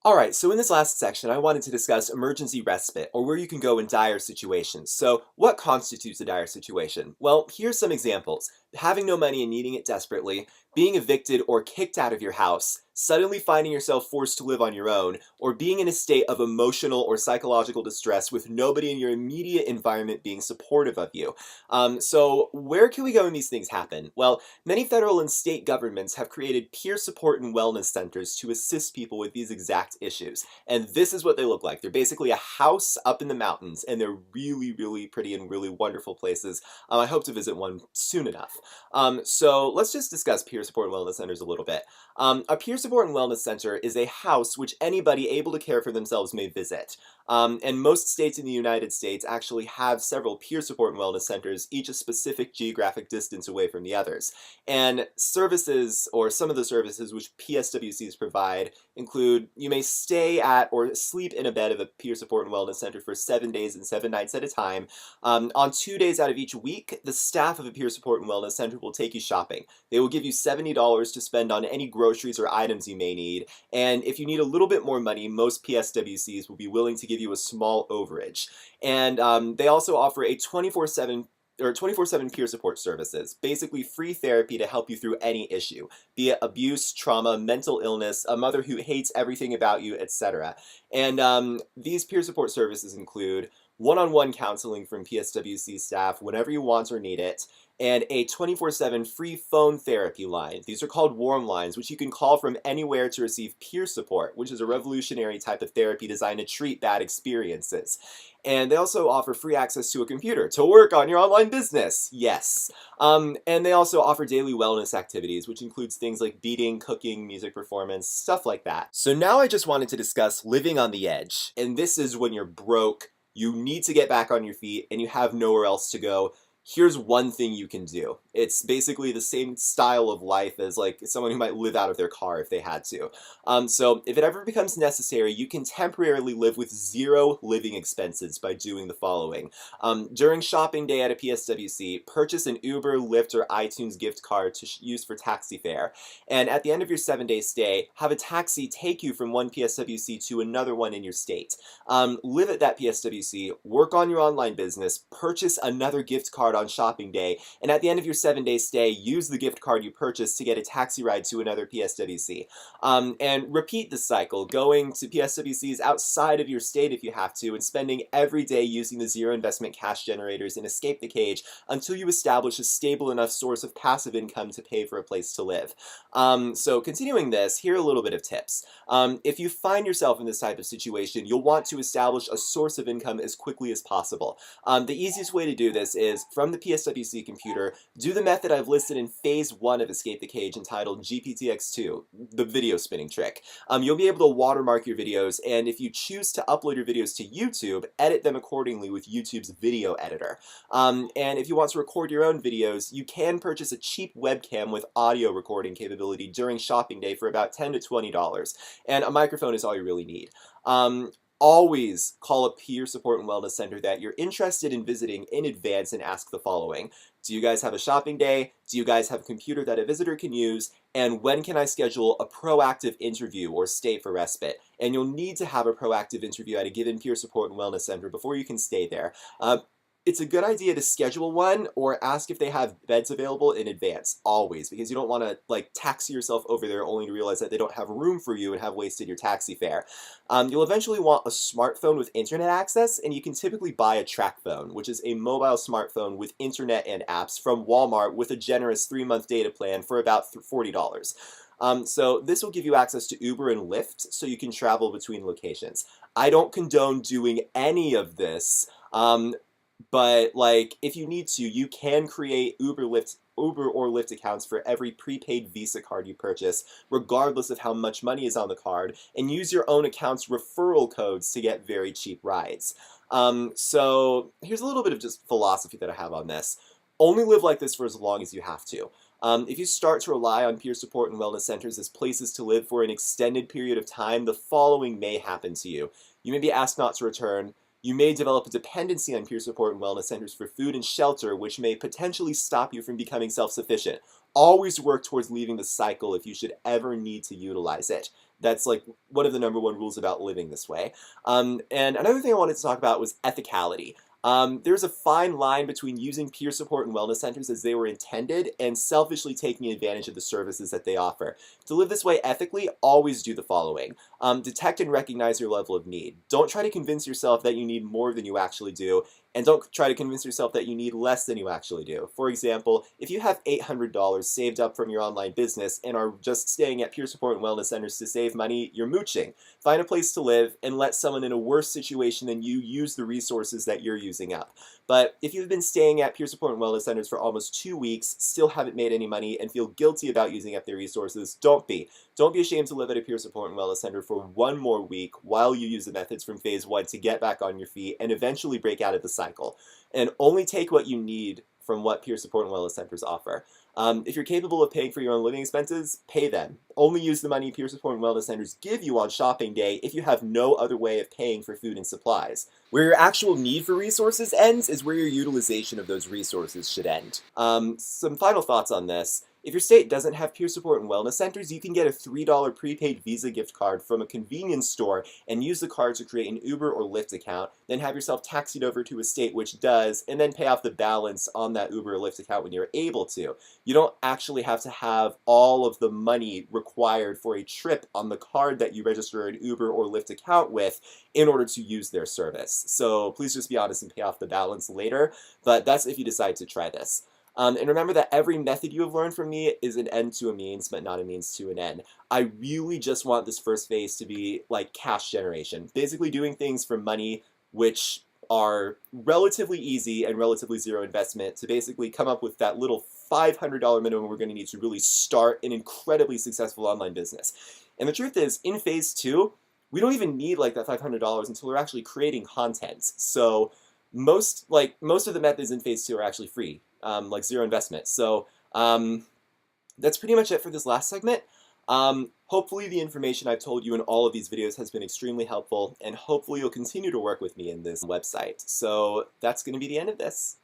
Alright, so in this last section, I wanted to discuss emergency respite, or where you can go in dire situations. So, what constitutes a dire situation? Well, here's some examples. Having no money and needing it desperately, being evicted or kicked out of your house, suddenly finding yourself forced to live on your own, or being in a state of emotional or psychological distress with nobody in your immediate environment being supportive of you. So, where can we go when these things happen? Well, many federal and state governments have created peer support and wellness centers to assist people with these exact issues. And this is what they look like. They're basically a house up in the mountains, and they're really, really pretty and really wonderful places. I hope to visit one soon enough. So let's just discuss peer support and wellness centers a little bit. A peer support and wellness center is a house which anybody able to care for themselves may visit. And most states in the United States actually have several peer support and wellness centers, each a specific geographic distance away from the others. And services, or some of the services which PSWCs provide, include you may stay at or sleep in a bed of a peer support and wellness center for 7 days and 7 nights at a time. On 2 days out of each week, the staff of a peer support and wellness center will take you shopping. They will give you $70 to spend on any groceries or items you may need, and if you need a little bit more money, most PSWCs will be willing to give you a small overage. And they also offer a 24/7 peer support services, basically free therapy to help you through any issue, be it abuse, trauma, mental illness, a mother who hates everything about you, etc. And these peer support services include one-on-one counseling from PSWC staff whenever you want or need it, and a 24/7 free phone therapy line. These are called warm lines, which you can call from anywhere to receive peer support, which is a revolutionary type of therapy designed to treat bad experiences. And they also offer free access to a computer to work on your online business. Yes. And they also offer daily wellness activities, which includes things like beading, cooking, music performance, stuff like that. So now I just wanted to discuss living on the edge. And this is when you're broke, you need to get back on your feet, and you have nowhere else to go. Here's one thing you can do. It's basically the same style of life as like someone who might live out of their car if they had to. So if it ever becomes necessary, you can temporarily live with zero living expenses by doing the following. During shopping day at a PSWC, purchase an Uber, Lyft, or iTunes gift card to use for taxi fare. And at the end of your 7-day stay, have a taxi take you from one PSWC to another one in your state. Live at that PSWC, work on your online business, purchase another gift card on shopping day, and at the end of your 7-day stay, use the gift card you purchased to get a taxi ride to another PSWC. And repeat the cycle, going to PSWCs outside of your state if you have to, and spending every day using the zero investment cash generators and escape the cage until you establish a stable enough source of passive income to pay for a place to live. So continuing this, here are a little bit of tips. If you find yourself in this type of situation, you'll want to establish a source of income as quickly as possible. The easiest way to do this is, from the PSWC computer, do the method I've listed in Phase 1 of Escape the Cage entitled GPTX2, the video spinning trick. You'll be able to watermark your videos, and if you choose to upload your videos to YouTube, edit them accordingly with YouTube's video editor. And if you want to record your own videos, you can purchase a cheap webcam with audio recording capability during shopping day for about $10 to $20, and a microphone is all you really need. Always call a peer support and wellness center that you're interested in visiting in advance and ask the following. Do you guys have a shopping day? Do you guys have a computer that a visitor can use? And when can I schedule a proactive interview or stay for respite? And you'll need to have a proactive interview at a given peer support and wellness center before you can stay there. It's a good idea to schedule one or ask if they have beds available in advance, always, because you don't want to like taxi yourself over there only to realize that they don't have room for you and have wasted your taxi fare. You'll eventually want a smartphone with internet access, and you can typically buy a track phone, which is a mobile smartphone with internet and apps from Walmart with a generous 3-month data plan for about $40. So this will give you access to Uber and Lyft so you can travel between locations. I don't condone doing any of this. But like, if you need to, you can create Uber or Lyft accounts for every prepaid Visa card you purchase, regardless of how much money is on the card, and use your own account's referral codes to get very cheap rides. So here's a little bit of just philosophy that I have on this. Only live like this for as long as you have to. If you start to rely on peer support and wellness centers as places to live for an extended period of time, the following may happen to you. You may be asked not to return. You may develop a dependency on peer support and wellness centers for food and shelter, which may potentially stop you from becoming self-sufficient. Always work towards leaving the cycle if you should ever need to utilize it. That's like one of the #1 rules about living this way. And another thing I wanted to talk about was ethicality. There's a fine line between using peer support and wellness centers as they were intended and selfishly taking advantage of the services that they offer. To live this way ethically, always do the following. Detect and recognize your level of need. Don't try to convince yourself that you need more than you actually do, and don't try to convince yourself that you need less than you actually do. For example, if you have $800 saved up from your online business and are just staying at peer support and wellness centers to save money, you're mooching. Find a place to live and let someone in a worse situation than you use the resources that you're using up. But if you've been staying at peer support and wellness centers for almost 2 weeks, still haven't made any money, and feel guilty about using up their resources, don't be. Don't be ashamed to live at a peer support and wellness center for 1 more week while you use the methods from phase 1 to get back on your feet and eventually break out of the cycle. And only take what you need from what peer support and wellness centers offer. If you're capable of paying for your own living expenses, pay them. Only use the money peer support and wellness centers give you on shopping day if you have no other way of paying for food and supplies. Where your actual need for resources ends is where your utilization of those resources should end. Some final thoughts on this. If your state doesn't have peer support and wellness centers, you can get a $3 prepaid Visa gift card from a convenience store and use the card to create an Uber or Lyft account, then have yourself taxied over to a state which does, and then pay off the balance on that Uber or Lyft account when you're able to. You don't actually have to have all of the money required for a trip on the card that you register an Uber or Lyft account with in order to use their service. So please just be honest and pay off the balance later, but that's if you decide to try this. And remember that every method you have learned from me is an end to a means, but not a means to an end. I really just want this first phase to be like cash generation, basically doing things for money which are relatively easy and relatively zero investment to basically come up with that little $500 minimum we're going to need to really start an incredibly successful online business. And the truth is, in phase 2, we don't even need like that $500 until we're actually creating content. So most of the methods in phase 2 are actually free. Like zero investment. So that's pretty much it for this last segment. Hopefully the information I've told you in all of these videos has been extremely helpful, and hopefully you'll continue to work with me in this website. So that's going to be the end of this.